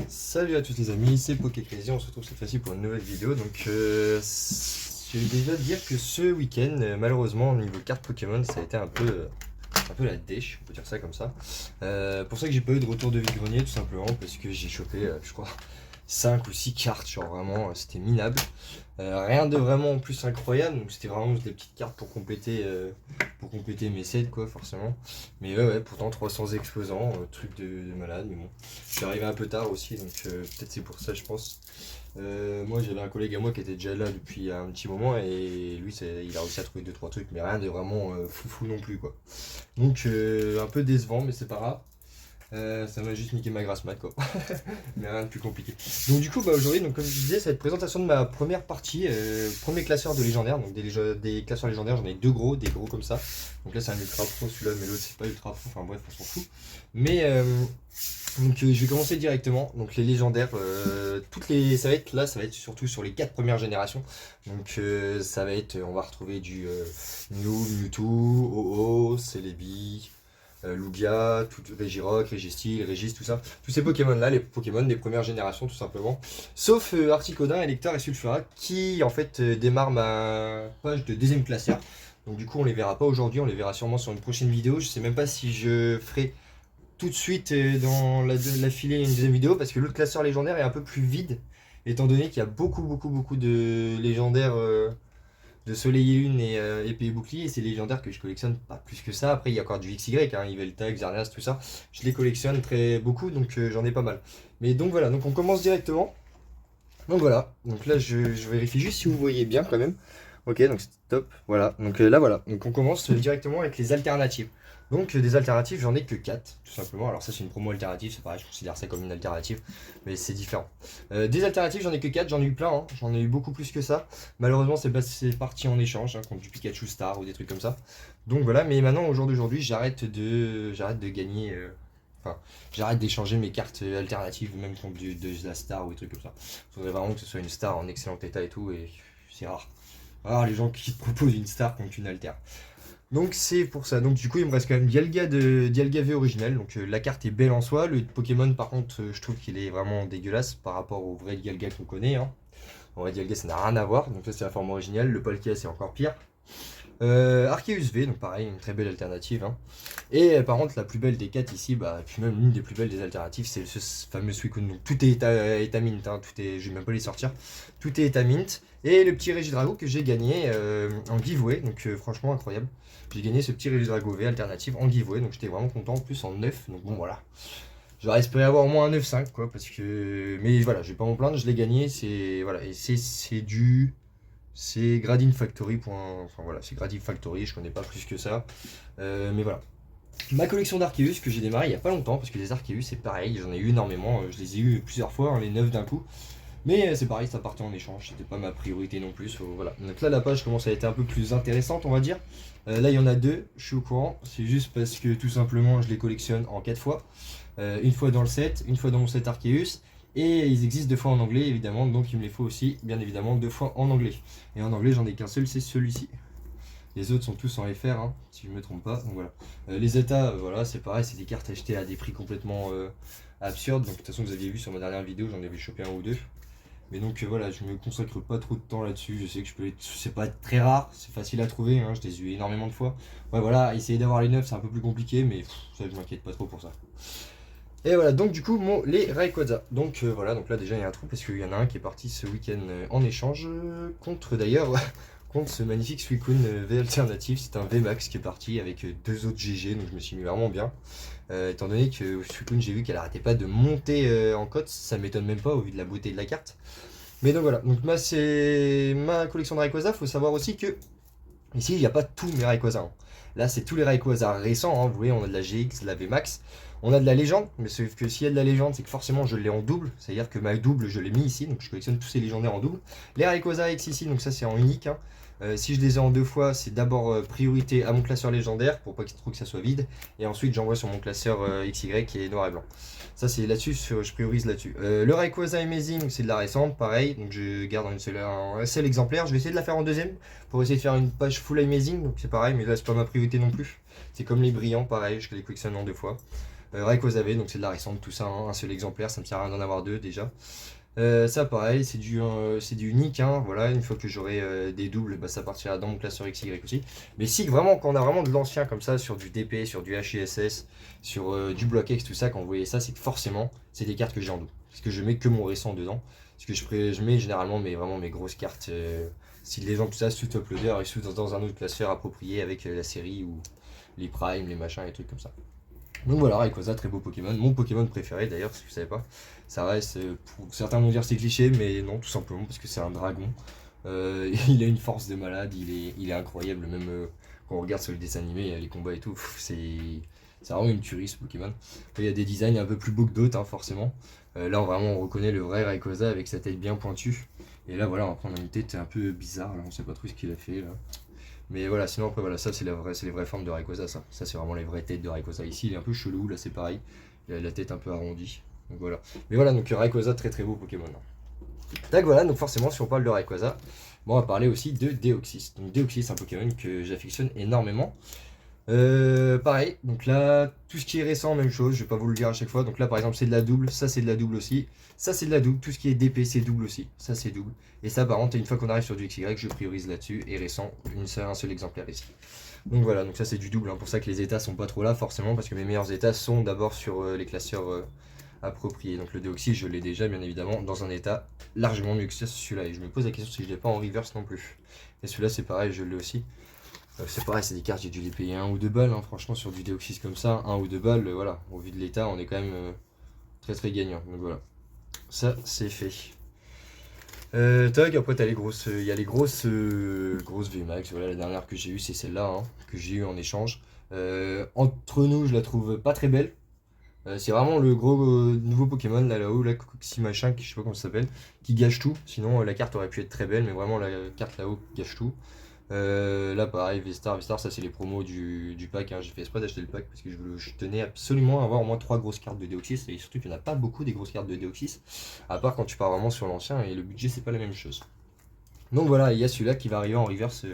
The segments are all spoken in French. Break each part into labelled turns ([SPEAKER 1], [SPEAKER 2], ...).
[SPEAKER 1] Salut à tous les amis, c'est PokéCrazy, on se retrouve cette fois-ci pour une nouvelle vidéo. Donc je vais déjà dire que ce week-end, malheureusement au niveau cartes Pokémon, ça a été un peu la dèche, on peut dire ça comme ça. Pour ça que j'ai pas eu de retour de vide-grenier tout simplement, parce que j'ai chopé, je crois, 5 ou 6 cartes, genre vraiment, c'était minable. Rien de vraiment en plus incroyable, donc c'était vraiment des petites cartes pour compléter mes sets quoi, forcément. Mais ouais, pourtant 300 exposants, truc de malade, mais bon. Je suis arrivé un peu tard aussi, donc peut-être c'est pour ça, je pense. Moi j'avais un collègue à moi qui était déjà là depuis un petit moment et lui il a réussi à trouver 2-3 trucs, mais rien de vraiment foufou non plus quoi. Donc un peu décevant, mais c'est pas grave. Ça m'a juste niqué ma grasse mat quoi. Mais rien de plus compliqué. Donc du coup aujourd'hui, donc comme je disais, ça va être présentation de ma première partie, premier classeur de légendaire. Donc des classeurs légendaires, j'en ai deux gros, des gros comme ça. Donc là c'est un ultra pro celui-là, mais l'autre c'est pas ultra pro, enfin bref on s'en fout. Mais donc je vais commencer directement. Donc les légendaires, ça va être surtout sur les 4 premières générations. Donc ça va être, on va retrouver du Mew, Mewtwo, Ho-Oh, Celebi, Lugia, Regirock, Registeel, Regis, tout ça. Tous ces Pokémon là, les Pokémon des premières générations tout simplement. Sauf Articodin, Elector et Sulfura qui en fait démarrent ma page de deuxième classeur. Donc du coup on les verra pas aujourd'hui, on les verra sûrement sur une prochaine vidéo. Je sais même pas si je ferai tout de suite dans la filée une deuxième vidéo parce que l'autre classeur légendaire est un peu plus vide étant donné qu'il y a beaucoup de légendaires de Soleil et Lune et épée et bouclier, et c'est légendaire que je collectionne pas plus que ça. Après il y a encore du XY, hein, Yveltal, Xerneas, tout ça, je les collectionne très beaucoup, donc j'en ai pas mal. Mais donc voilà, donc on commence directement. Donc voilà, donc là je vérifie juste si vous voyez bien quand même. Ok, donc c'est top, voilà, donc là voilà, donc on commence directement avec les alternatives. Donc des alternatives, j'en ai que 4, tout simplement. Alors ça c'est une promo alternative, c'est pareil, je considère ça comme une alternative, mais c'est différent. Des alternatives, j'en ai que 4, j'en ai eu plein, hein. J'en ai eu beaucoup plus que ça. Malheureusement c'est parti en échange, hein, contre du Pikachu Star ou des trucs comme ça. Donc voilà, mais maintenant au jour d'aujourd'hui, j'arrête de gagner... Enfin, j'arrête d'échanger mes cartes alternatives, même contre de la star ou des trucs comme ça. Il faudrait vraiment que ce soit une star en excellent état et tout, et c'est rare. Rare les gens qui te proposent une star contre une alter. Donc c'est pour ça. Donc du coup il me reste quand même Dialga V originel. Donc la carte est belle en soi. Le Pokémon par contre je trouve qu'il est vraiment dégueulasse par rapport au vrai Dialga qu'on connaît. Hein. En vrai Dialga ça n'a rien à voir. Donc ça c'est la forme originale. Le Palkia c'est encore pire. Arceus V, donc pareil, une très belle alternative. Hein. Et par contre, la plus belle des 4 ici, bah, puis même l'une des plus belles des alternatives, c'est ce fameux Suicune. Donc tout est à mint, hein, tout est, je vais même pas les sortir. Tout est à mint. Et le petit Regidrago que j'ai gagné en giveaway, donc franchement incroyable. J'ai gagné ce petit Regidrago V alternative en giveaway, donc j'étais vraiment content, en plus en 9, donc bon voilà. J'aurais espéré avoir au moins un 9-5 quoi, parce que... Mais voilà, je vais pas m'en plaindre, je l'ai gagné, c'est... Voilà, et c'est du... C'est Gradin Factory. Enfin voilà, c'est Gradin Factory, je connais pas plus que ça. Mais voilà. Ma collection d'Arceus que j'ai démarré il y a pas longtemps, parce que les Arceus c'est pareil, j'en ai eu énormément, je les ai eu plusieurs fois, hein, les 9 d'un coup. Mais c'est pareil, ça partait en échange, c'était pas ma priorité non plus. Voilà. Donc là la page commence à être un peu plus intéressante on va dire. Là il y en a deux, je suis au courant, c'est juste parce que tout simplement je les collectionne en 4 fois. Une fois dans le set, une fois dans mon set Arceus. Et ils existent 2 fois en anglais évidemment, donc il me les faut aussi bien évidemment 2 fois en anglais. Et en anglais j'en ai qu'un seul, c'est celui-ci. Les autres sont tous en FR, hein, si je ne me trompe pas. Donc voilà. Les états, voilà, c'est pareil, c'est des cartes achetées à des prix complètement absurdes. Donc de toute façon vous aviez vu sur ma dernière vidéo, j'en avais chopé un ou deux. Mais donc voilà, je me consacre pas trop de temps là-dessus. Je sais que c'est pas très rare, c'est facile à trouver, hein, je les ai eu énormément de fois. Ouais voilà, essayer d'avoir les 9 c'est un peu plus compliqué, mais ça je m'inquiète pas trop pour ça. Et voilà, donc du coup, les Rayquaza. Donc voilà, donc là déjà il y a un trou parce qu'il y en a un qui est parti ce week-end en échange contre d'ailleurs, contre ce magnifique Suicune V alternatif. C'est un VMAX qui est parti avec 2 autres GG, donc je me suis mis vraiment bien. Étant donné que Suicune, j'ai vu qu'elle arrêtait pas de monter en cote, ça m'étonne même pas au vu de la beauté de la carte. Mais donc voilà, donc c'est ma collection de Rayquaza. Faut savoir aussi que ici il n'y a pas tous mes Rayquaza. Hein. Là c'est tous les Rayquaza récents, hein. Vous voyez on a de la GX, de la VMAX. On a de la légende, mais sauf que s'il y a de la légende, c'est que forcément je l'ai en double, c'est-à-dire que ma double je l'ai mis ici, donc je collectionne tous ces légendaires en double. Les Rayquaza X ici, donc ça c'est en unique. Hein. Si je les ai en 2 fois, c'est d'abord priorité à mon classeur légendaire pour pas qu'il trouve que ça soit vide, et ensuite j'envoie sur mon classeur XY qui est noir et blanc. Ça c'est là-dessus, je priorise là-dessus. Le Rayquaza Amazing, c'est de la récente, pareil, donc je garde un seul exemplaire. Je vais essayer de la faire en deuxième pour essayer de faire une page full Amazing, donc c'est pareil, mais là c'est pas ma priorité non plus. C'est comme les brillants, pareil, je les collectionne en 2 fois. Rayquaza V, donc c'est de la récente, tout ça, hein, un seul exemplaire, ça me sert à rien d'en avoir deux déjà. Ça pareil, c'est du unique, hein, voilà, une fois que j'aurai des doubles, bah, ça partira dans mon classeur XY aussi. Mais si vraiment, quand on a vraiment de l'ancien comme ça, sur du DP, sur du HISS, sur du Block X, tout ça, quand vous voyez ça, c'est que forcément, c'est des cartes que j'ai en double. Parce que je mets que mon récent dedans. Parce que je mets généralement vraiment mes grosses cartes, si les gens tout ça, sous uploader et sous dans un autre classeur approprié avec la série ou les primes, les machins, les trucs comme ça. Donc voilà, Rayquaza, très beau Pokémon, mon Pokémon préféré d'ailleurs, si vous savez pas. Ça reste, pour certains vont dire c'est cliché, mais non, tout simplement parce que c'est un dragon. Il a une force de malade, il est incroyable, même quand on regarde sur le dessin animé, les combats et tout, c'est vraiment une tuerie ce Pokémon. Après, il y a des designs un peu plus beaux que d'autres, hein, forcément. Là, vraiment, on reconnaît le vrai Rayquaza avec sa tête bien pointue. Et là, voilà, on va prendre une tête un peu bizarre, là, on sait pas trop ce qu'il a fait là. Mais voilà, sinon après voilà, ça c'est les vraies formes de Rayquaza, ça. Ça c'est vraiment les vraies têtes de Rayquaza. Ici il est un peu chelou, là c'est pareil. Il a la tête un peu arrondie. Donc voilà. Mais voilà, donc Rayquaza, très très beau Pokémon. Tac voilà, donc forcément si on parle de Rayquaza, bon, on va parler aussi de Deoxys. Donc Deoxys c'est un Pokémon que j'affectionne énormément. Pareil, donc là, tout ce qui est récent, même chose, je vais pas vous le dire à chaque fois. Donc là, par exemple, c'est de la double, ça c'est de la double aussi, ça c'est de la double, tout ce qui est DP c'est double aussi, ça c'est double. Et ça, par contre, une fois qu'on arrive sur du XY, je priorise là-dessus, et récent, un seul exemplaire ici. Donc voilà, donc ça c'est du double, hein, pour ça que les états sont pas trop là, forcément, parce que mes meilleurs états sont d'abord sur les classeurs appropriés. Donc le Deoxys, je l'ai déjà, bien évidemment, dans un état largement mieux que celui-là, et je me pose la question si je l'ai pas en reverse non plus. Et celui-là, c'est pareil, je l'ai aussi. C'est pareil, c'est des cartes, j'ai dû les payer 1 ou 2 balles, hein, franchement, sur du Deoxys comme ça, 1 ou 2 balles, voilà, au vu de l'état, on est quand même très très gagnant. Donc voilà, ça c'est fait. Tac, après t'as les grosses, il y a les grosses VMAX, voilà, la dernière que j'ai eue, c'est celle-là, hein, que j'ai eue en échange. Entre nous, je la trouve pas très belle. C'est vraiment le gros nouveau Pokémon là-haut, là, Coxy machin, je sais pas comment ça s'appelle, qui gâche tout. Sinon, la carte aurait pu être très belle, mais vraiment la carte là-haut gâche tout. Là pareil, Vestar, ça c'est les promos du pack, hein. J'ai fait exprès d'acheter le pack parce que je tenais absolument à avoir au moins 3 grosses cartes de Deoxys, et surtout qu'il n'y en a pas beaucoup des grosses cartes de Deoxys, à part quand tu pars vraiment sur l'ancien, et le budget c'est pas la même chose. Donc voilà, il y a celui-là qui va arriver en reverse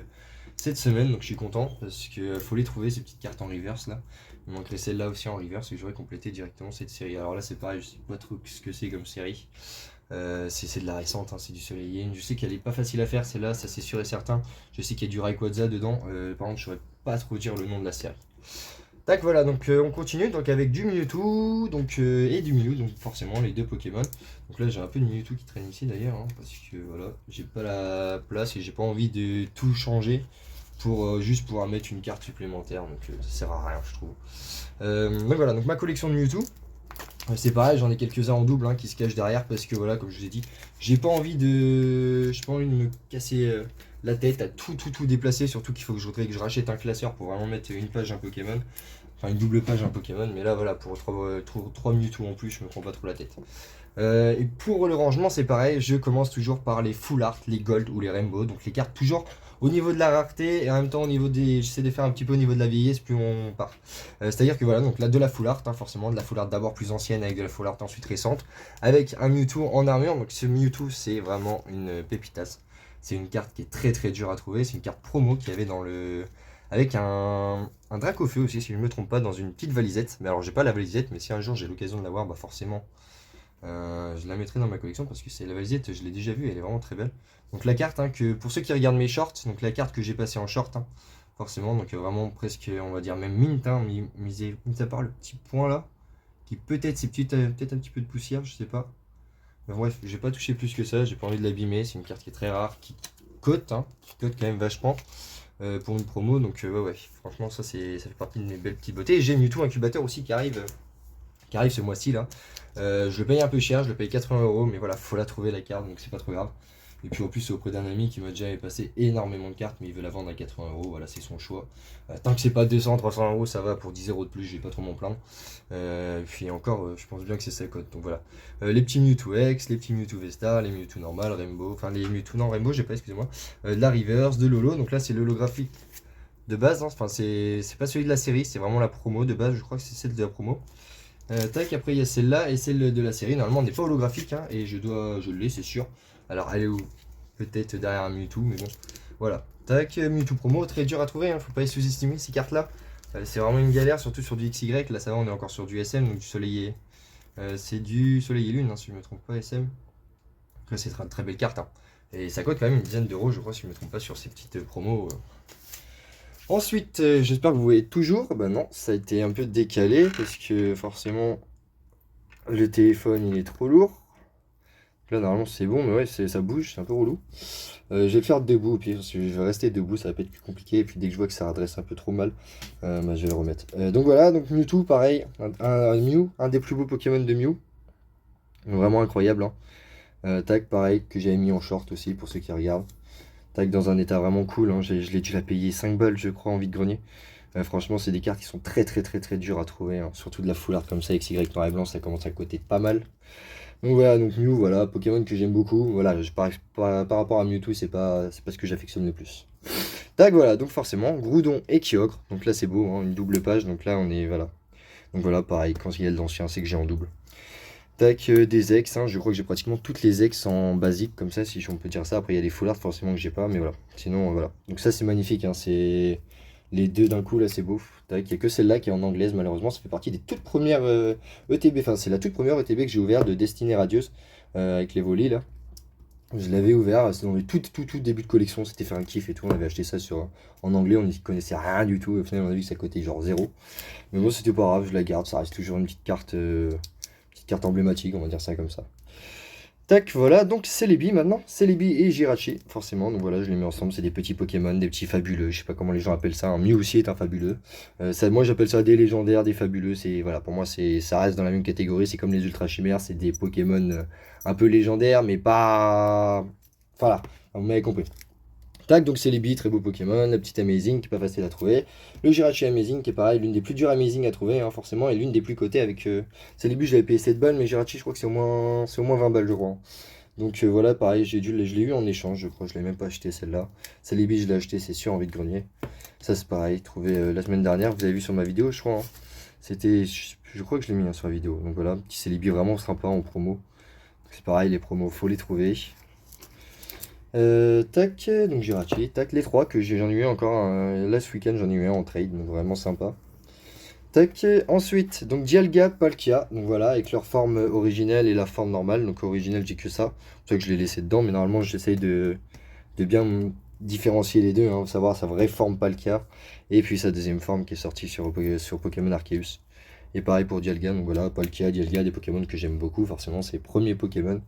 [SPEAKER 1] cette semaine, donc je suis content parce qu'il faut les trouver ces petites cartes en reverse là. Il manquerait celle-là aussi en reverse et j'aurais complété directement cette série. Alors là c'est pareil, je sais pas trop ce que c'est comme série. C'est de la récente, hein, c'est du Soleil. Je sais qu'elle est pas facile à faire, celle-là, ça c'est sûr et certain. Je sais qu'il y a du Rayquaza dedans, par contre je saurais pas trop dire le nom de la série. Tac voilà, donc on continue donc avec du Mewtwo et du Mew, donc forcément les deux Pokémon. Donc là j'ai un peu de Mewtwo qui traîne ici d'ailleurs, hein, parce que voilà, j'ai pas la place et j'ai pas envie de tout changer pour juste pouvoir mettre une carte supplémentaire, donc ça sert à rien je trouve. Donc voilà, donc ma collection de Mewtwo. C'est pareil, j'en ai quelques-uns en double, hein, qui se cachent derrière parce que voilà, comme je vous ai dit, j'ai pas envie de me casser la tête à tout déplacer, surtout qu'il faut que je rachète un classeur pour vraiment mettre une page un Pokémon, enfin une double page un Pokémon, mais là voilà, pour 3 Mewtwo en plus, je me prends pas trop la tête. Et pour le rangement, c'est pareil, je commence toujours par les full art, les gold ou les rainbow, donc les cartes toujours au niveau de la rareté et en même temps au niveau des. J'essaie de faire un petit peu au niveau de la vieillesse, plus on part. C'est-à-dire que voilà, donc là de la full art, hein, forcément, de la full art d'abord plus ancienne avec de la full art ensuite récente, avec un Mewtwo en armure. Donc ce Mewtwo, c'est vraiment une pépitasse. C'est une carte qui est très très dure à trouver, c'est une carte promo qu'il y avait dans le. Avec un Dracofeu aussi, si je ne me trompe pas, dans une petite valisette. Mais alors j'ai pas la valisette, mais si un jour j'ai l'occasion de l'avoir, bah forcément. Je la mettrai dans ma collection parce que c'est la valisette, je l'ai déjà vue, elle est vraiment très belle. Donc la carte, hein, que pour ceux qui regardent mes shorts, donc la carte que j'ai passée en short, hein, forcément, donc vraiment presque, on va dire même mint, hein, mis à part le petit point là, qui peut-être c'est peut-être un petit peu de poussière, je sais pas. Mais bref, j'ai pas touché plus que ça, j'ai pas envie de l'abîmer, c'est une carte qui est très rare, qui cote, hein, qui cote quand même vachement pour une promo, donc ouais, franchement ça fait partie de mes belles petites beautés. Et j'ai Mewtwo Incubateur aussi qui arrive ce mois-ci là. Je le paye un peu cher, je le paye 80 €, mais voilà, faut la trouver la carte, donc c'est pas trop grave. Et puis en plus, c'est auprès d'un ami qui m'a déjà passé énormément de cartes, mais il veut la vendre à 80 €, voilà, c'est son choix. Tant que c'est pas 200, 300 €, ça va, pour 10 € de plus, je vais pas trop m'en plaindre. Puis encore, je pense bien que c'est sa cote, donc voilà. Les petits Mewtwo X, les petits Mewtwo Vesta, les Mewtwo normal, Rainbow, enfin les Mewtwo, non, Rainbow, j'ai pas, excusez-moi. De la Reverse, de Lolo, donc là c'est l'holographique de base, hein. Enfin c'est pas celui de la série, c'est vraiment la promo de base, je crois que c'est celle de la promo. Tac, après il y a celle-là et celle de la série. Normalement, on n'est pas holographique, hein, et je l'ai, c'est sûr. Alors, elle est où? Peut-être derrière un Mewtwo, mais bon. Voilà. Tac, Mewtwo promo, très dur à trouver, hein, faut pas les sous-estimer ces cartes-là. C'est vraiment une galère, surtout sur du XY. Là, ça va, on est encore sur du SM, donc du soleil c'est du soleil et lune, hein, si je me trompe pas, SM. Après, c'est une très belle carte, hein. Et ça coûte quand même une dizaine d'euros, je crois, si je me trompe pas, sur ces petites promos. Ensuite, j'espère que vous voyez toujours. Bah non, ça a été un peu décalé parce que forcément, le téléphone il est trop lourd. Là, normalement, c'est bon, mais ouais, ça bouge, c'est un peu relou. Je vais le faire debout, au pire, parce que je vais rester debout, ça va pas être plus compliqué. Et puis dès que je vois que ça redresse un peu trop mal, bah, je vais le remettre. Donc voilà, donc Mewtwo, pareil, un Mew, un des plus beaux Pokémon de Mew. Vraiment incroyable, hein. Tac, pareil, que j'avais mis en short aussi, pour ceux qui regardent. Tac, dans un état vraiment cool, hein. Je l'ai dû la payer 5 balles, je crois, en vide-grenier. Franchement, c'est des cartes qui sont très très très très dures à trouver, hein. Surtout de la full art comme ça, XY noir et blanc, ça commence à coûter pas mal. Donc voilà, donc Mew, voilà, Pokémon que j'aime beaucoup. Voilà, par rapport à Mewtwo, c'est pas ce que j'affectionne le plus. Tac, voilà, donc forcément, Groudon et Kyogre. Donc là, c'est beau, hein, une double page. Donc là, on est, voilà. Donc voilà, pareil, quand il y a l'ancien, c'est que j'ai en double. Tac, des ex, hein, je crois que j'ai pratiquement toutes les ex en basique, comme ça, si on peut dire ça. Après, il y a des full art, forcément, que j'ai pas, mais voilà. Sinon, voilà. Donc ça, c'est magnifique, hein, c'est... Les deux d'un coup, là, c'est beau. Tac, il n'y a que celle-là qui est en anglaise, malheureusement. Ça fait partie des toutes premières ETB. Enfin, c'est la toute première ETB que j'ai ouverte de Destinée Radieuse avec les volets, là. Je l'avais ouvert, c'est dans les tout début de collection. C'était fait un kiff et tout. On avait acheté ça en anglais, on n'y connaissait rien du tout. Et au final, on a vu que ça coûtait genre 0. Mais bon, c'était pas grave, je la garde. Ça reste toujours une petite carte emblématique, on va dire ça comme ça. Tac, voilà, donc Celebi maintenant, Celebi et Jirachi, forcément, donc voilà, je les mets ensemble, c'est des petits Pokémon, des petits fabuleux, je sais pas comment les gens appellent ça, un Mew aussi est un fabuleux, moi j'appelle ça des légendaires, des fabuleux, voilà, pour moi ça reste dans la même catégorie, c'est comme les Ultra Chimères, c'est des Pokémon un peu légendaires, mais pas... Voilà, vous m'avez compris. Tac, donc Celebi, très beau Pokémon, la petite Amazing qui est pas facile à trouver. Le Jirachi Amazing qui est pareil, l'une des plus dures Amazing à trouver, hein, forcément, et l'une des plus cotées avec... Celebi, je l'avais payé 7 balles, mais Jirachi, je crois que c'est au moins 20 balles, je crois. Donc voilà, pareil, je l'ai eu en échange, je crois, je l'ai même pas acheté celle-là. Celebi, je l'ai acheté, c'est sûr, en vide-grenier. Ça, c'est pareil, trouvé la semaine dernière, vous avez vu sur ma vidéo, je crois, hein. C'était... Je crois que je l'ai mis hein, sur la vidéo. Donc voilà, petit Celebi vraiment sympa en promo. C'est pareil, les promos, faut les trouver. Tac, donc Jirachi, tac, les trois que j'en ai eu encore là ce week-end, j'en ai eu un en trade, donc vraiment sympa. Tac, ensuite, donc Dialga, Palkia, donc voilà, avec leur forme originelle et la forme normale, donc originelle j'ai que ça, c'est pour ça que je l'ai laissé dedans, mais normalement j'essaye de bien différencier les deux, hein, savoir sa vraie forme Palkia, et puis sa deuxième forme qui est sortie sur Pokémon Arceus. Et pareil pour Dialga, donc voilà, Palkia, Dialga, des Pokémon que j'aime beaucoup, forcément c'est les premiers Pokémon.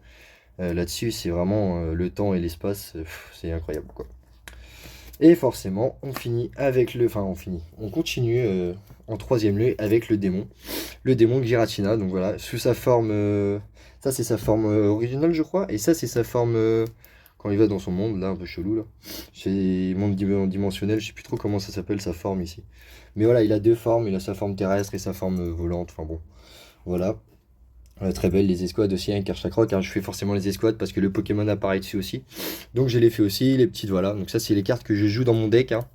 [SPEAKER 1] Là-dessus, c'est vraiment le temps et l'espace, c'est incroyable quoi. Et forcément, on finit avec le. Enfin, on continue en troisième lieu avec le démon. Le démon Giratina, donc voilà, sous sa forme. Ça, c'est sa forme originale, je crois. Et ça, c'est sa forme quand il va dans son monde, là, un peu chelou, là. C'est monde dimensionnel, je sais plus trop comment ça s'appelle, sa forme ici. Mais voilà, il a deux formes, il a sa forme terrestre et sa forme volante, enfin bon. Voilà. Très belle les escouades aussi avec Karchakroc, hein. Je fais forcément les escouades parce que le Pokémon apparaît dessus aussi. Donc je les fais aussi, les petites voilà. Donc ça c'est les cartes que je joue dans mon deck, hein.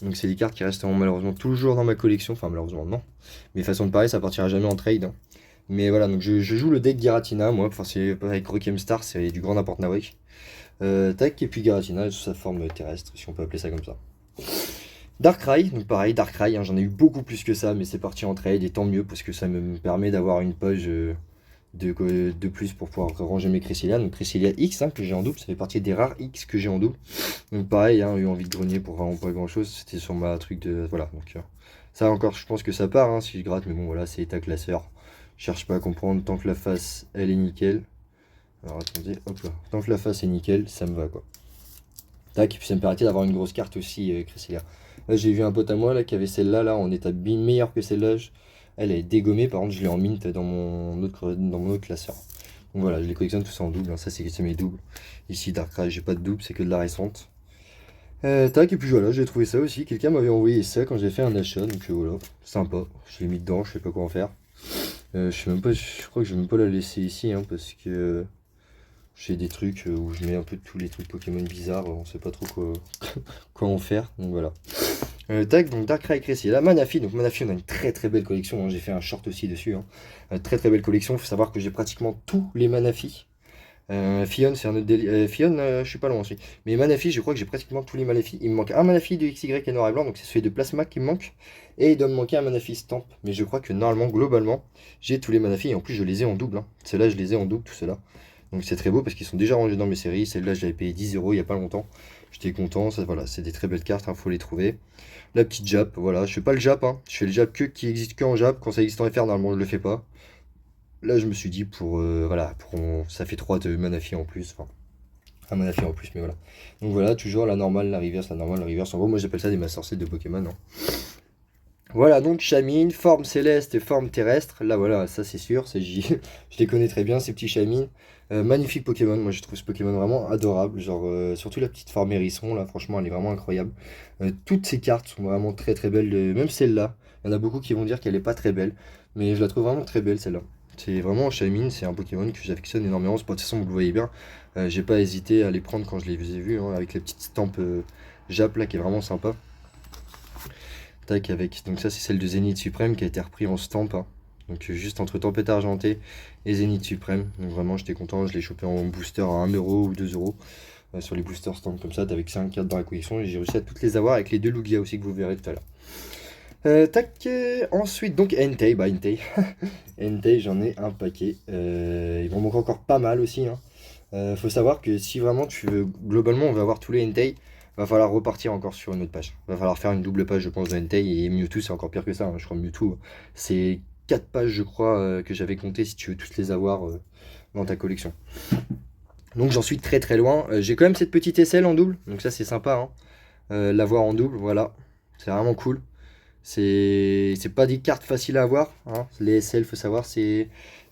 [SPEAKER 1] Donc c'est des cartes qui resteront malheureusement toujours dans ma collection. Enfin malheureusement non. Mais façon de parler ça partira jamais en trade, hein. Mais voilà, donc je joue le deck Giratina, moi. Enfin c'est avec Rock'em Star, c'est du grand n'importe Nawak. Tac, et puis Giratina sous sa forme terrestre, si on peut appeler ça comme ça. Darkrai, donc pareil, Darkrai, hein, j'en ai eu beaucoup plus que ça, mais c'est parti en trade, et tant mieux, parce que ça me permet d'avoir une page de plus pour pouvoir ranger mes Cresselia. Donc Cresselia X hein, que j'ai en double, ça fait partie des rares X que j'ai en double. Donc pareil, hein, eu envie de grenier pour vraiment pas grand chose, c'était sur ma truc de... Voilà, donc ça encore je pense que ça part hein, si je gratte, mais bon voilà, c'est état classeur. Je cherche pas à comprendre, tant que la face elle est nickel. Alors attendez, hop là, tant que la face est nickel, ça me va quoi. Tac, et puis ça me permettait d'avoir une grosse carte aussi, Cresselia. Là j'ai vu un pote à moi là qui avait celle-là, là, en état bien meilleur que celle-là. Elle est dégommée, par contre je l'ai en mint dans mon autre classeur. Donc voilà, je les collectionne tous en double, hein. Ça c'est mes doubles. Ici Darkrai, j'ai pas de double, c'est que de la récente. Tac, et puis voilà, j'ai trouvé ça aussi. Quelqu'un m'avait envoyé ça quand j'ai fait un achat, donc voilà, sympa. Je l'ai mis dedans, je sais pas quoi en faire. Je sais même pas, je crois que je vais même pas la laisser ici, hein, parce que j'ai des trucs où je mets un peu tous les trucs Pokémon bizarres, on sait pas trop quoi en faire, donc voilà. Tac, donc Darkrai Cresselia, Manaphy, donc Manaphy on a une très très belle collection, hein. J'ai fait un short aussi dessus, hein. Très très belle collection, il faut savoir que j'ai pratiquement tous les Manaphy. Fion, c'est un autre délire. Fion, je suis pas loin aussi. Mais Manafi, je crois que j'ai pratiquement tous les Manafi. Il me manque un Manafi de XY et noir et blanc, donc c'est celui de Plasma qui me manque. Et il doit me manquer un Manafi Stamp. Mais je crois que normalement, globalement, j'ai tous les Manafi. Et en plus, je les ai en double. Hein. Ceux-là, je les ai en double, tout ceux-là. Donc c'est très beau parce qu'ils sont déjà rangés dans mes séries. Celle-là, je l'avais payé 10 euros il y a pas longtemps. J'étais content. Ça, voilà, c'est des très belles cartes, hein, faut les trouver. La petite Jap, voilà. Je fais pas le Jap, hein. Je fais le Jap qui existe que en Jap. Quand ça existe en FR, normalement, je le fais pas. Là, je me suis dit pour voilà, ça fait 3 de Manafi en plus. Enfin, un Manafi en plus, mais voilà. Donc voilà, toujours la normale, la reverse, la normale, la reverse. En gros, moi j'appelle ça des Master Set de Pokémon. Hein. Voilà, donc Chamine, forme céleste et forme terrestre. Là, voilà, ça c'est sûr, je les connais très bien, ces petits Chamine. Magnifique Pokémon, moi je trouve ce Pokémon vraiment adorable. Genre, surtout la petite forme hérisson, là, franchement, elle est vraiment incroyable. Toutes ces cartes sont vraiment très très belles, même celle-là. Il y en a beaucoup qui vont dire qu'elle est pas très belle, mais je la trouve vraiment très belle celle-là. C'est vraiment Chamine, c'est un Pokémon que j'affectionne énormément. De toute façon, vous le voyez bien, j'ai pas hésité à les prendre quand je les ai vus, hein, avec les petites stampes Jap là qui est vraiment sympa. Tac, avec. Donc, ça, c'est celle de Zénith Suprême qui a été repris en stamp. Hein. Donc, juste entre Tempête Argentée et Zénith Suprême. Donc, vraiment, j'étais content. Je l'ai chopé en booster à 1 € ou 2 € sur les boosters stamp comme ça, avec 5 cartes dans la collection. Et j'ai réussi à toutes les avoir avec les deux Lugia aussi que vous verrez tout à l'heure. Tac, ensuite, donc Entei, bah Entei. Entei, j'en ai un paquet. Il m'en manque encore pas mal aussi. Hein. Faut savoir que si vraiment tu veux, globalement, on va avoir tous les Entei. Va falloir repartir encore sur une autre page. Va falloir faire une double page, je pense, de Entei. Et Mewtwo, c'est encore pire que ça. Hein. Je crois Mewtwo, c'est 4 pages, je crois, que j'avais compté si tu veux tous les avoir dans ta collection. Donc j'en suis très très loin. J'ai quand même cette petite aisselle en double. Donc ça, c'est sympa. Hein. L'avoir en double, voilà. C'est vraiment cool. C'est pas des cartes faciles à avoir. Hein. Les SL, faut savoir, c'est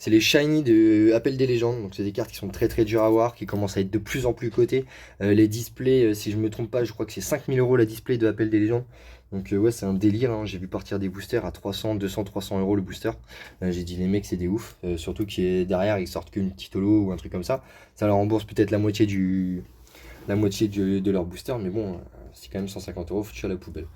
[SPEAKER 1] les shiny de Appel des légendes. Donc c'est des cartes qui sont très très dures à avoir, qui commencent à être de plus en plus cotées. Les displays, si je me trompe pas, je crois que c'est 5000 € la display de Appel des légendes. Donc ouais, c'est un délire. Hein. J'ai vu partir des boosters à 300, 200, 300 € le booster. J'ai dit les mecs, c'est des ouf. Surtout que derrière, ils sortent qu'une petite holo ou un truc comme ça. Ça leur rembourse peut-être la moitié de leur booster, mais bon, c'est quand même 150 €, foutu à la poubelle.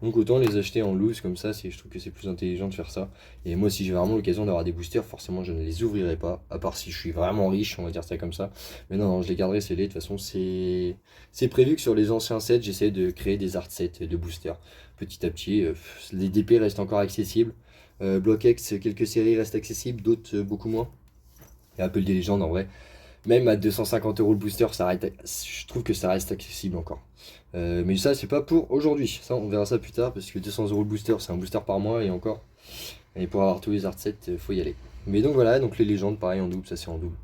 [SPEAKER 1] Donc autant les acheter en loose comme ça, je trouve que c'est plus intelligent de faire ça. Et moi, si j'ai vraiment l'occasion d'avoir des boosters, forcément je ne les ouvrirai pas, à part si je suis vraiment riche, on va dire ça comme ça. Mais non, non, je les garderai scellés. De toute façon, c'est prévu que sur les anciens sets, j'essaie de créer des art sets de boosters. Petit à petit, les DP restent encore accessibles. Block X, quelques séries restent accessibles, d'autres beaucoup moins. Et Apple des légendes en vrai. Même à 250 € le booster, je trouve que ça reste accessible encore. Mais ça, c'est pas pour aujourd'hui. Ça, on verra ça plus tard parce que 200 € le booster, c'est un booster par mois et encore. Et pour avoir tous les art sets, faut y aller. Mais donc voilà, donc les légendes, pareil en double, ça c'est en double.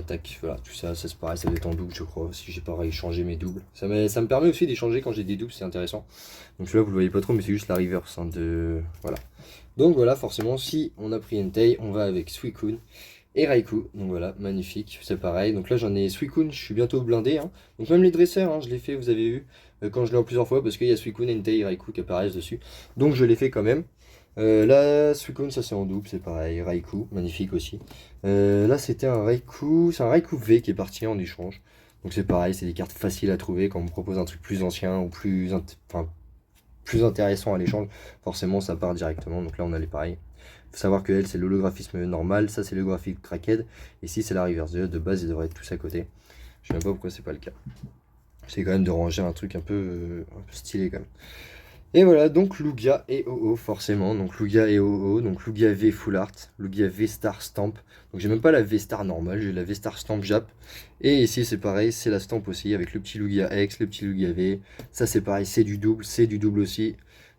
[SPEAKER 1] Tac, voilà, tout ça, ça c'est pareil, ça doit être en double, je crois. Si j'ai pareil changé mes doubles. Ça me permet aussi d'échanger quand j'ai des doubles, c'est intéressant. Donc celui-là, vous le voyez pas trop, mais c'est juste la reverse. Hein, voilà. Donc voilà, forcément, si on a pris Entei, on va avec Suicune et Raikou. Donc voilà, magnifique, c'est pareil. Donc là j'en ai Suicune, je suis bientôt blindé. Hein. Donc même les dresseurs, hein, je l'ai fait, vous avez vu, quand je l'ai en plusieurs fois, parce qu'il y a Suicune, Entei et Raikou qui apparaissent dessus. Donc je l'ai fait quand même. Là, Suicune, ça c'est en double, c'est pareil. Raikou, magnifique aussi. Là c'était un Raikou, c'est un Raikou V qui est parti en échange. Donc c'est pareil, c'est des cartes faciles à trouver quand on me propose un truc plus ancien ou plus intéressant à l'échange. Forcément ça part directement, donc là on a les pareils. Faut savoir que elle c'est l'holographisme normal, ça c'est le graphique cracked, et ici c'est la reverse. De base ils devraient être tous à côté. Je sais même pas pourquoi c'est pas le cas. C'est quand même de ranger un truc un peu stylé quand même. Et voilà, donc Lugia et OO forcément, donc Lugia et OO, donc Lugia V Full Art, Lugia V Star Stamp, donc j'ai même pas la V Star normale, j'ai la V Star Stamp Jap, et ici c'est pareil, c'est la stamp aussi, avec le petit Lugia X, le petit Lugia V, ça c'est pareil, c'est du double aussi,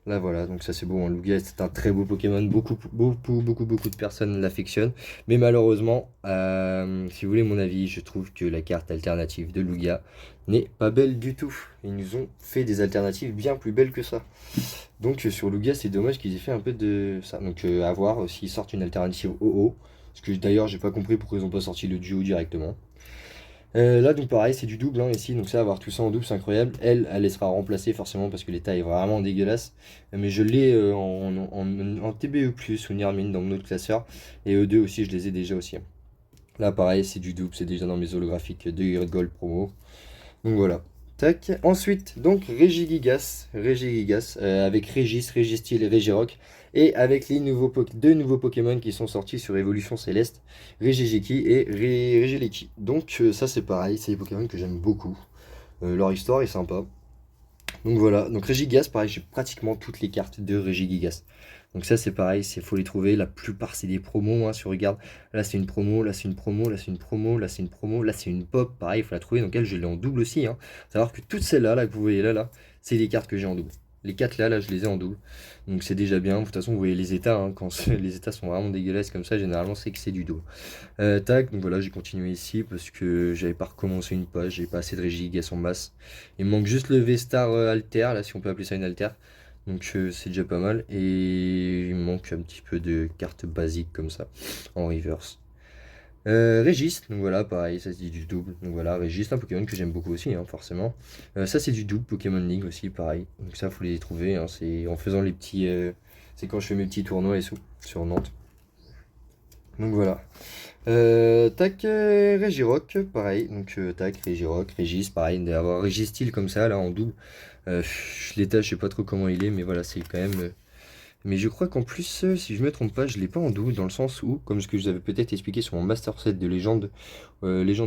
[SPEAKER 1] là voilà, donc ça c'est beau, hein. Lugia c'est un très beau Pokémon, beaucoup de personnes l'affectionnent, mais malheureusement, si vous voulez mon avis, je trouve que la carte alternative de Lugia n'est pas belle du tout. Ils nous ont fait des alternatives bien plus belles que ça. Donc sur Lugia, c'est dommage qu'ils aient fait un peu de ça. Donc à voir s'ils sortent une alternative OO. Parce que d'ailleurs, j'ai pas compris pourquoi ils ont pas sorti le duo directement. Là, donc pareil, c'est du double hein, ici. Donc ça, avoir tout ça en double, c'est incroyable. Elle sera remplacée forcément parce que l'état est vraiment dégueulasse. Mais je l'ai en TBE+, ou Nirmin dans mon autre classeur. Et eux deux aussi, je les ai déjà aussi. Là, pareil, c'est du double. C'est déjà dans mes holographiques de Gold promo. Donc voilà. Tac. Ensuite, donc Regigigas, avec Registeel et Regirock, et avec les deux nouveaux Pokémon qui sont sortis sur Évolution Céleste, Regigeki et Regileki. Donc ça c'est pareil, c'est des Pokémon que j'aime beaucoup. Leur histoire est sympa. Donc voilà, donc Regigigas, pareil, j'ai pratiquement toutes les cartes de Regigigas. Donc ça c'est pareil, il faut les trouver, la plupart c'est des promos, hein, si on regarde, là c'est une promo, là c'est une promo, là c'est une promo, là c'est une promo, là c'est une pop, pareil, il faut la trouver, donc elle je l'ai en double aussi, hein. Savoir que toutes celles-là, là, que vous voyez là, c'est des cartes que j'ai en double. Les 4 là, je les ai en double, donc c'est déjà bien, de toute façon vous voyez les états, hein, quand les états sont vraiment dégueulasses comme ça, généralement c'est que c'est du double. Tac, donc voilà, j'ai continué ici parce que j'avais pas recommencé une page, j'avais pas assez de Regigigas en masse. Il me manque juste le V-Star Alter, là si on peut appeler ça une Alter. Donc c'est déjà pas mal. Et il me manque un petit peu de cartes basiques comme ça, en reverse. Régis, donc voilà, pareil, ça c'est du double. Donc voilà, Régis, un Pokémon que j'aime beaucoup aussi, hein, forcément. Ça c'est du double, Pokémon League aussi, pareil. Donc ça, faut les trouver, hein, c'est en faisant les petits... c'est quand je fais mes petits tournois et tout, sur Nantes. Donc voilà. Tac, Regirock, pareil. Donc tac, Regirock, Régis, pareil. D'avoir Registeel comme ça, là, en double. L'état, je sais pas trop comment il est, mais voilà, c'est quand même... Mais je crois qu'en plus, si je me trompe pas, je l'ai pas en double, dans le sens où, comme ce que je vous avais peut-être expliqué sur mon master set de légende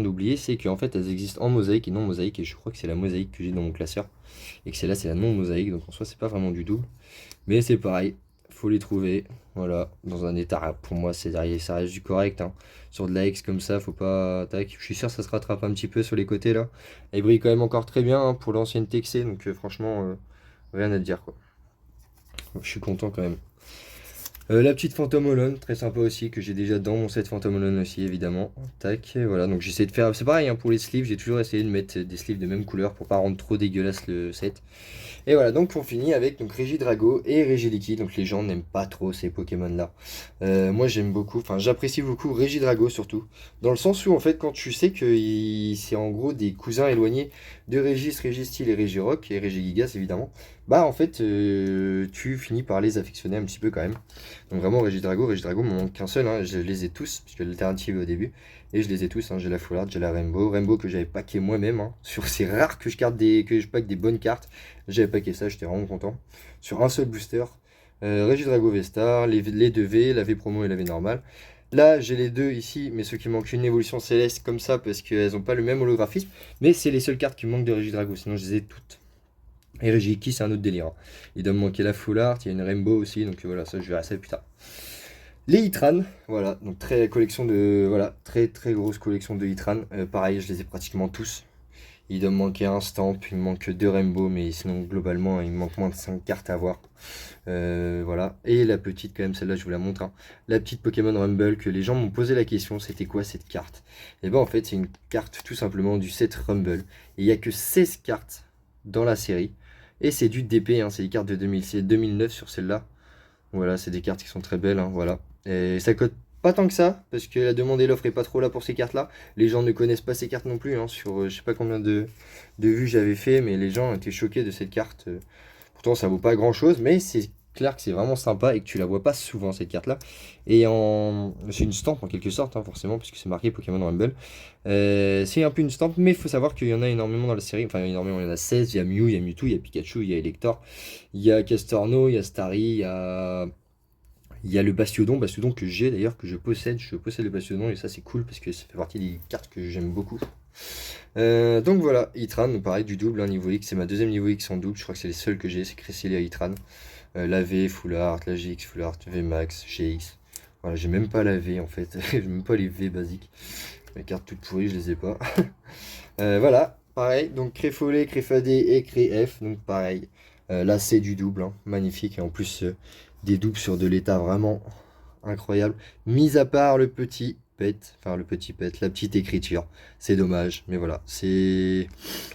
[SPEAKER 1] oubliée, c'est qu'en fait, elles existent en mosaïque et non mosaïque, et je crois que c'est la mosaïque que j'ai dans mon classeur, et que celle-là, c'est la non mosaïque, donc en soi, c'est pas vraiment du double. Mais c'est pareil, faut les trouver, voilà, dans un état, pour moi, ça reste du correct, hein. Sur de la X comme ça, faut pas... Tac, je suis sûr que ça se rattrape un petit peu sur les côtés, là. Elle brille quand même encore très bien, hein, pour l'ancienne TXC, donc franchement, rien à dire, quoi. Je suis content quand même. La petite Phantom Holon, très sympa aussi, que j'ai déjà dans mon set Phantom Holon aussi, évidemment. Tac, voilà, donc j'essaie de faire... C'est pareil, hein, pour les sleeves, j'ai toujours essayé de mettre des sleeves de même couleur pour pas rendre trop dégueulasse le set. Et voilà, donc on finit avec donc Regidrago et Regiliki. Donc les gens n'aiment pas trop ces Pokémon là. Moi j'aime beaucoup, enfin j'apprécie beaucoup Regidrago surtout. Dans le sens où en fait quand tu sais que c'est en gros des cousins éloignés de Régis, Registeel et Regirock et Regigigas évidemment. Bah en fait tu finis par les affectionner un petit peu quand même. Donc vraiment Regidrago m'en manque qu'un seul, hein. Je les ai tous, puisque l'alternative est au début. Et je les ai tous, hein. J'ai la Full Art, j'ai la Rainbow que j'avais packé moi-même, hein. C'est rare que je pack des bonnes cartes. J'avais packé ça, j'étais vraiment content. Sur un seul booster. Regidrago V-Star, les 2 V, la V promo et la V normale. Là, j'ai les deux ici, mais ceux qui manquent une évolution céleste comme ça, parce qu'elles n'ont pas le même holographisme. Mais c'est les seules cartes qui me manquent de Regidrago, sinon je les ai toutes. Et Regiki, c'est un autre délire, hein. Il doit me manquer la Full Art, il y a une Rainbow aussi, donc voilà, ça je verrai ça plus tard. Les Hitran, voilà, donc très grosse collection de Hitran. Pareil, je les ai pratiquement tous. Il doit me manquer un stamp, il me manque 2 Rainbow, mais sinon globalement il me manque moins de 5 cartes à avoir. Voilà, et la petite quand même, celle-là je vous la montre, hein. La petite Pokémon Rumble, que les gens m'ont posé la question, c'était quoi cette carte? Et ben en fait c'est une carte tout simplement du set Rumble. Et il n'y a que 16 cartes dans la série. Et c'est du DP, hein, c'est des cartes de 2009 sur celle-là. Voilà, c'est des cartes qui sont très belles, hein, voilà. Et ça coûte pas tant que ça, parce que la demande et l'offre est pas trop là pour ces cartes-là. Les gens ne connaissent pas ces cartes non plus, hein, sur je sais pas combien de vues j'avais fait, mais les gens étaient choqués de cette carte. Pourtant, ça vaut pas grand-chose, mais c'est clair que c'est vraiment sympa et que tu la vois pas souvent, cette carte-là. Et c'est une stamp en quelque sorte, hein, forcément, puisque c'est marqué Pokémon Rumble. C'est un peu une stamp, mais il faut savoir qu'il y en a énormément dans la série. Enfin, énormément, il y en a 16. Il y a Mew, il y a Mewtwo, il y a Pikachu, il y a Elector, il y a Castorno, il y a Starry, il y a le Bastiodon que j'ai d'ailleurs, que je possède le Bastiodon et ça c'est cool parce que ça fait partie des cartes que j'aime beaucoup. Donc voilà, Hitran, pareil du double, hein, niveau X, c'est ma deuxième niveau X en double, je crois que c'est les seuls que j'ai, c'est Cresselia Hitran. La V, Full Art, la GX Full Art, VMAX, GX. Voilà, j'ai même pas la V en fait, j'ai même pas les V basiques. Les cartes toutes pourries, je les ai pas. Voilà, pareil, donc Créfollet, Créfadé et Créf, donc pareil. Là c'est du double, hein, magnifique, et en plus des doubles sur de l'état vraiment incroyable. Mis à part le petit pet, la petite écriture, c'est dommage, mais voilà, c'est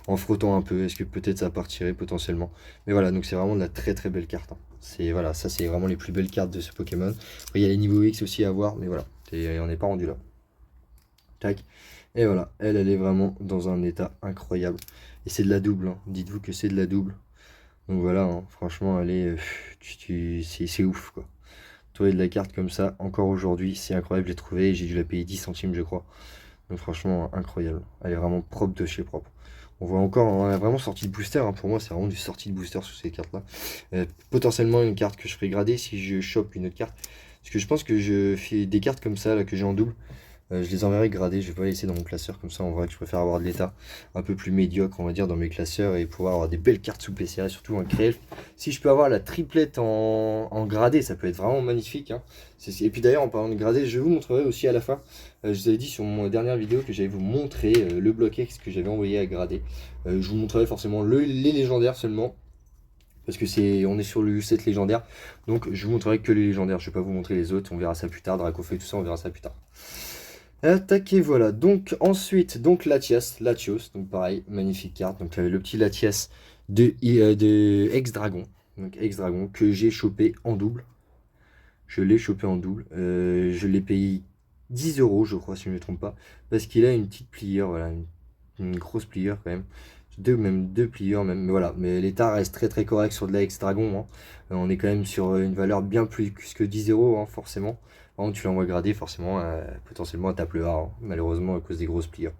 [SPEAKER 1] en frottant un peu, est-ce que peut-être ça partirait potentiellement. Mais voilà, donc c'est vraiment de la très très belle carte, hein. C'est voilà, ça c'est vraiment les plus belles cartes de ce Pokémon. Après il y a les niveaux X aussi à voir, mais voilà, on n'est pas rendu là. Tac. Et voilà, elle est vraiment dans un état incroyable. Et c'est de la double, hein. Dites-vous que c'est de la double. Donc voilà, hein, franchement, elle est, c'est ouf, quoi. Trouver de la carte comme ça, encore aujourd'hui, c'est incroyable. Je l'ai trouvé, j'ai dû la payer 10 centimes, je crois. Donc franchement, incroyable. Elle est vraiment propre de chez propre. On voit encore, on a vraiment sorti de booster, hein. Pour moi c'est vraiment du sortie de booster sur ces cartes là. Potentiellement une carte que je ferai grader si je chope une autre carte. Parce que je pense que je fais des cartes comme ça là que j'ai en double. Je les enverrai gradées, je vais pas les laisser dans mon classeur, comme ça on voit que je préfère avoir de l'état un peu plus médiocre on va dire dans mes classeurs et pouvoir avoir des belles cartes sous PCA, surtout en créel. Si je peux avoir la triplette en gradé, ça peut être vraiment magnifique, hein. Et puis d'ailleurs en parlant de gradé, je vous montrerai aussi à la fin, je vous avais dit sur mon dernière vidéo que j'allais vous montrer le bloc X que j'avais envoyé à grader. Je vous montrerai forcément les légendaires seulement. Parce que on est sur le U7 légendaire, donc je vous montrerai que les légendaires, je vais pas vous montrer les autres, on verra ça plus tard, Dracofeu, tout ça, on verra ça plus tard. Attaqué, voilà. Donc ensuite, donc Latias, donc pareil, magnifique carte. Donc le petit Latias de Ex-Dragon, donc Ex-Dragon que j'ai chopé en double. Je l'ai chopé en double. Je l'ai payé 10 euros, je crois, si je ne me trompe pas, parce qu'il a une petite pliure, voilà, une grosse pliure quand même. Même deux pliures même, mais voilà, mais l'état reste très très correct sur de la Ex-Dragon, hein. On est quand même sur une valeur bien plus que 10 euros, hein, forcément. Par contre, tu l'envoies grader, forcément, potentiellement, elle tape le A, hein, malheureusement, à cause des grosses pliures.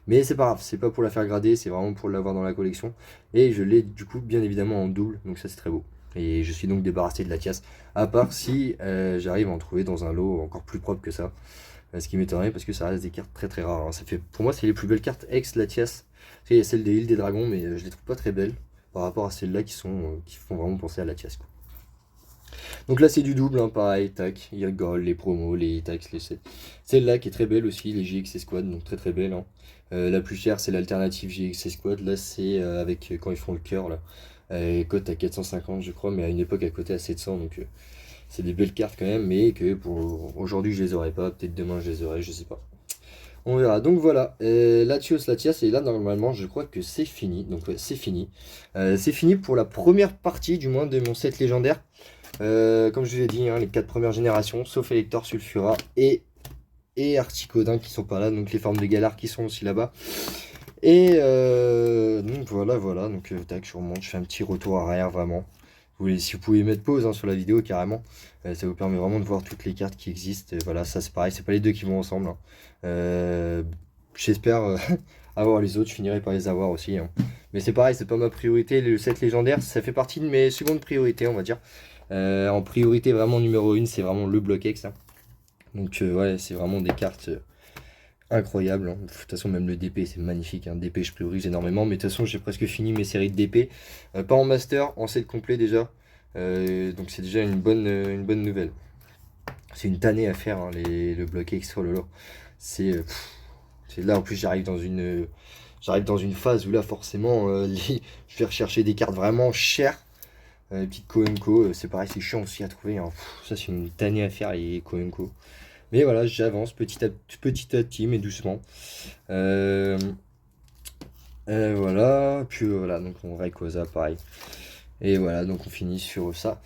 [SPEAKER 1] Mais c'est pas grave, c'est pas pour la faire grader, c'est vraiment pour l'avoir dans la collection. Et je l'ai du coup, bien évidemment, en double, donc ça c'est très beau. Et je suis donc débarrassé de la Latias, à part si j'arrive à en trouver dans un lot encore plus propre que ça. Ce qui m'étonnerait parce que ça reste des cartes très très rares, hein. Ça fait, pour moi, c'est les plus belles cartes ex-Latias. Il y a celle des îles des dragons, mais je les trouve pas très belles par rapport à celles-là qui font vraiment penser à Latias, quoi. Donc là c'est du double, hein, pareil, tac, il y a le gold, les promos, les tax, les sets. Celle-là qui est très belle aussi, les GX Squad, donc très très belle, hein. La plus chère c'est l'alternative GX Squad, là c'est avec quand ils font le cœur là. Cote à 450 je crois, mais à une époque à côté à 700, donc c'est des belles cartes quand même, mais que pour aujourd'hui je les aurai pas, peut-être demain je les aurai, je sais pas. On verra. Donc voilà, Latias, et là normalement je crois que c'est fini. Donc ouais, c'est fini. C'est fini pour la première partie du moins de mon set légendaire. Comme je vous ai dit, hein, les 4 premières générations, sauf Elector, Sulfura et Articodin qui sont pas là. Donc les formes de Galar qui sont aussi là-bas. Et donc voilà. Donc tac, je remonte, je fais un petit retour arrière vraiment. Si vous pouvez mettre pause, hein, sur la vidéo carrément, ça vous permet vraiment de voir toutes les cartes qui existent. Voilà, ça c'est pareil, c'est pas les deux qui vont ensemble, hein. J'espère avoir les autres, je finirai par les avoir aussi, hein. Mais c'est pareil, c'est pas ma priorité. Le set légendaire, ça fait partie de mes secondes priorités, on va dire. En priorité vraiment numéro 1, c'est vraiment le bloc X, hein. Donc ouais, c'est vraiment des cartes incroyables, hein. De toute façon, même le DP, c'est magnifique, hein. DP, je priorise énormément. Mais de toute façon, j'ai presque fini mes séries de DP. Pas en master, en set complet déjà. Donc c'est déjà une bonne nouvelle. C'est une tannée à faire, hein, le bloc X, oh là là. C'est là, en plus, j'arrive dans une phase où là, forcément, je vais rechercher des cartes vraiment chères. Les petites Koenko, c'est pareil, c'est chiant aussi à trouver, hein. Ça, c'est une tannée à faire, les Koenko. Mais voilà, j'avance petit à petit, mais doucement. Voilà, puis voilà, donc on Rayquaza, pareil. Et voilà, donc on finit sur ça.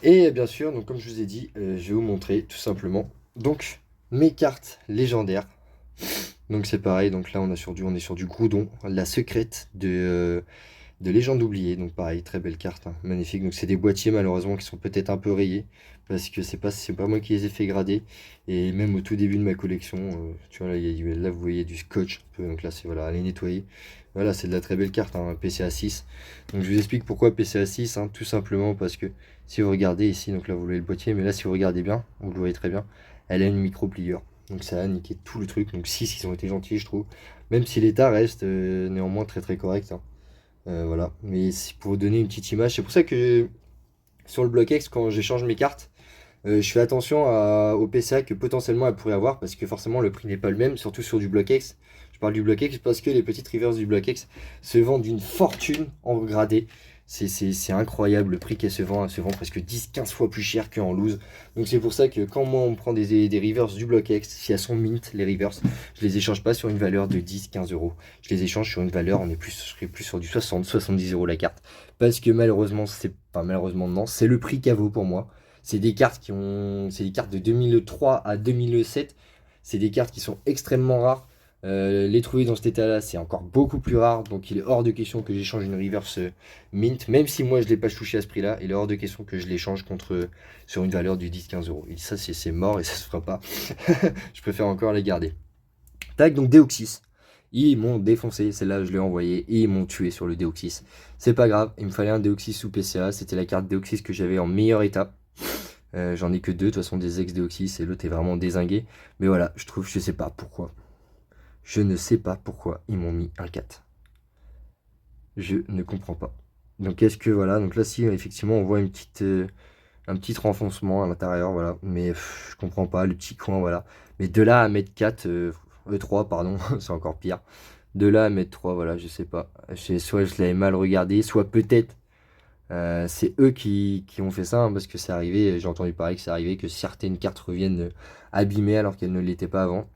[SPEAKER 1] Et bien sûr, donc comme je vous ai dit, je vais vous montrer tout simplement donc mes cartes légendaires. Donc c'est pareil, donc là on est sur du Groudon, la secrète de Légende oubliée. Donc pareil, très belle carte, hein, magnifique. Donc c'est des boîtiers malheureusement qui sont peut-être un peu rayés parce que c'est pas moi qui les ai fait grader. Et même au tout début de ma collection, tu vois là vous voyez du scotch un peu, donc là c'est voilà, à les nettoyer. Voilà, c'est de la très belle carte, hein, PCA 6. Donc je vous explique pourquoi PCA 6, hein, tout simplement parce que si vous regardez ici, donc là vous voyez le boîtier, mais là si vous regardez bien, vous le voyez très bien, elle a une micro pliure. Donc ça a niqué tout le truc. Donc 6 ils ont été gentils je trouve. Même si l'état reste néanmoins très très correct, hein. Voilà, mais pour vous donner une petite image, c'est pour ça que sur le bloc X, quand j'échange mes cartes, je fais attention au PCA que potentiellement elle pourrait avoir, parce que forcément le prix n'est pas le même, surtout sur du bloc X. Je parle du bloc X parce que les petites reverse du bloc X se vendent d'une fortune en gradé. C'est incroyable le prix qu'elle se vend. Elle se vend presque 10-15 fois plus cher qu'en loose. Donc c'est pour ça que quand moi on prend des reverse du bloc X, si elles sont mint les reverse, je les échange pas sur une valeur de 10-15 euros. Je les échange sur une valeur, je serai plus sur du 60-70 euros la carte. Parce que malheureusement, malheureusement non, c'est le prix qu'elle vaut pour moi. C'est des cartes c'est des cartes de 2003 à 2007. C'est des cartes qui sont extrêmement rares. Les trouver dans cet état-là, c'est encore beaucoup plus rare. Donc il est hors de question que j'échange une reverse mint. Même si moi je ne l'ai pas touché à ce prix-là, il est hors de question que je l'échange sur une valeur du 10-15 euros. Et ça, c'est mort et ça se fera pas. Je préfère encore les garder. Tac, donc Deoxys. Ils m'ont défoncé, celle-là je l'ai envoyée et ils m'ont tué sur le Deoxys. C'est pas grave, il me fallait un Deoxys sous PCA, c'était la carte Deoxys que j'avais en meilleur état. J'en ai que deux, de toute façon des ex-Deoxys et l'autre est vraiment dézingué. Mais voilà, je sais pas pourquoi. Je ne sais pas pourquoi ils m'ont mis un 4. Je ne comprends pas. Donc est-ce que voilà, donc là si effectivement on voit un petit renfoncement à l'intérieur, voilà. Mais je comprends pas, le petit coin, voilà. Mais de là à mettre 4, 3 pardon, c'est encore pire. De là à mettre 3, voilà, je sais pas. Soit je l'avais mal regardé, soit peut-être c'est eux qui ont fait ça, hein, parce que c'est arrivé, j'ai entendu parler que c'est arrivé que certaines cartes reviennent abîmées alors qu'elles ne l'étaient pas avant.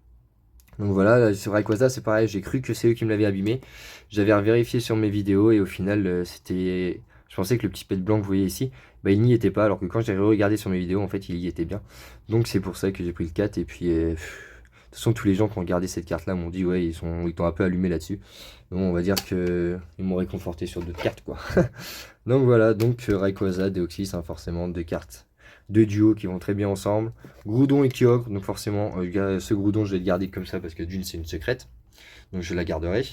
[SPEAKER 1] Donc voilà, là, sur Rayquaza c'est pareil, j'ai cru que c'est eux qui me l'avaient abîmé. J'avais vérifié sur mes vidéos et au final c'était... Je pensais que le petit pet blanc que vous voyez ici, bah, il n'y était pas, alors que quand j'ai regardé sur mes vidéos, en fait il y était bien. Donc c'est pour ça que j'ai pris le 4 et puis... de toute façon tous les gens qui ont regardé cette carte là m'ont dit ouais ils t'ont un peu allumé là-dessus. Donc on va dire que ils m'ont réconforté sur d'autres cartes quoi. Donc voilà, donc Rayquaza, Deoxys, hein, forcément deux cartes. Deux duos qui vont très bien ensemble. Groudon et Kyogre, donc forcément, ce Groudon, je vais le garder comme ça parce que d'une, c'est une secrète. Donc je la garderai.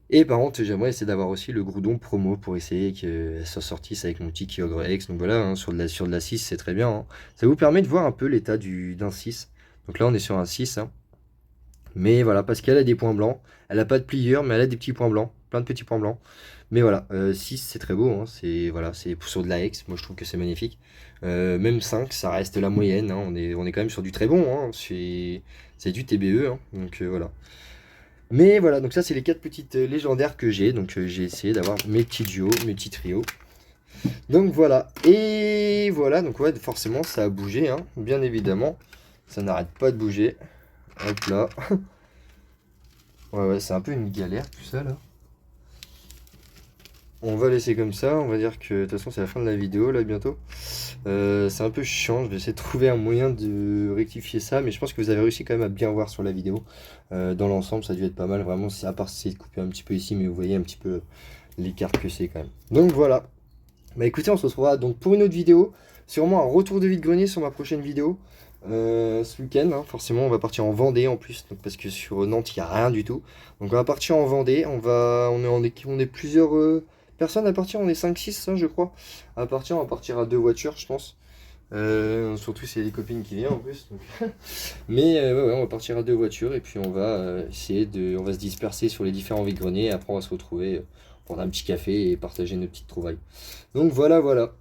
[SPEAKER 1] Et par contre, j'aimerais essayer d'avoir aussi le Groudon promo pour essayer que ça sortisse avec mon petit Kyogre X. Donc voilà, hein, sur de la 6, c'est très bien. Hein. Ça vous permet de voir un peu l'état d'un 6. Donc là, on est sur un 6. Hein. Mais voilà, parce qu'elle a des points blancs. Elle n'a pas de plieur, mais elle a des petits points blancs. Plein de petits points blancs. Mais voilà, 6 c'est très beau, hein, c'est voilà, sur de la X, moi je trouve que c'est magnifique. Même 5 ça reste la moyenne, hein, on est quand même sur du très bon, hein, c'est du TBE, hein, donc voilà. Mais voilà, donc ça c'est les 4 petites légendaires que j'ai, donc j'ai essayé d'avoir mes petits duos, mes petits trios. Donc voilà, et voilà, donc ouais, forcément ça a bougé, hein, bien évidemment, ça n'arrête pas de bouger. Hop là. Ouais, c'est un peu une galère tout ça là. On va laisser comme ça, on va dire que de toute façon c'est la fin de la vidéo là bientôt. C'est un peu chiant, je vais essayer de trouver un moyen de rectifier ça, mais je pense que vous avez réussi quand même à bien voir sur la vidéo. Dans l'ensemble ça a dû être pas mal, vraiment, à part si c'est de couper un petit peu ici, mais vous voyez un petit peu l'écart que c'est quand même. Donc voilà, bah écoutez, on se retrouvera donc pour une autre vidéo, sûrement un retour de vide-grenier sur ma prochaine vidéo. Ce week-end, hein, forcément on va partir en Vendée en plus, donc, parce que sur Nantes il n'y a rien du tout. Donc on va partir en Vendée, on est plusieurs... personnes à partir, on est 5-6 hein, je crois. On va partir à 2 voitures je pense. Surtout si y a des copines qui viennent en plus. Donc. Mais ouais, on va partir à 2 voitures et puis on va on va se disperser sur les différents vides-greniers et après on va se retrouver, prendre un petit café et partager nos petites trouvailles. Donc voilà, voilà.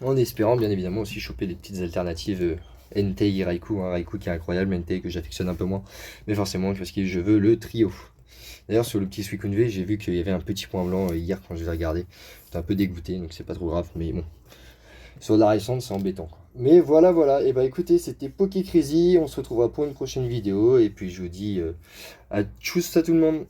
[SPEAKER 1] En espérant bien évidemment aussi choper des petites alternatives Entei et Raikou, hein, Raikou qui est incroyable, Entei que j'affectionne un peu moins. Mais forcément parce que je veux le trio. D'ailleurs sur le petit Suicune V, j'ai vu qu'il y avait un petit point blanc hier quand je l'ai regardé. J'étais un peu dégoûté, donc c'est pas trop grave, mais bon. Sur la récente, c'est embêtant. Quoi. Mais voilà, voilà. Et bah écoutez, c'était Poké Crazy. On se retrouvera pour une prochaine vidéo. Et puis je vous dis à tchuss à tout le monde.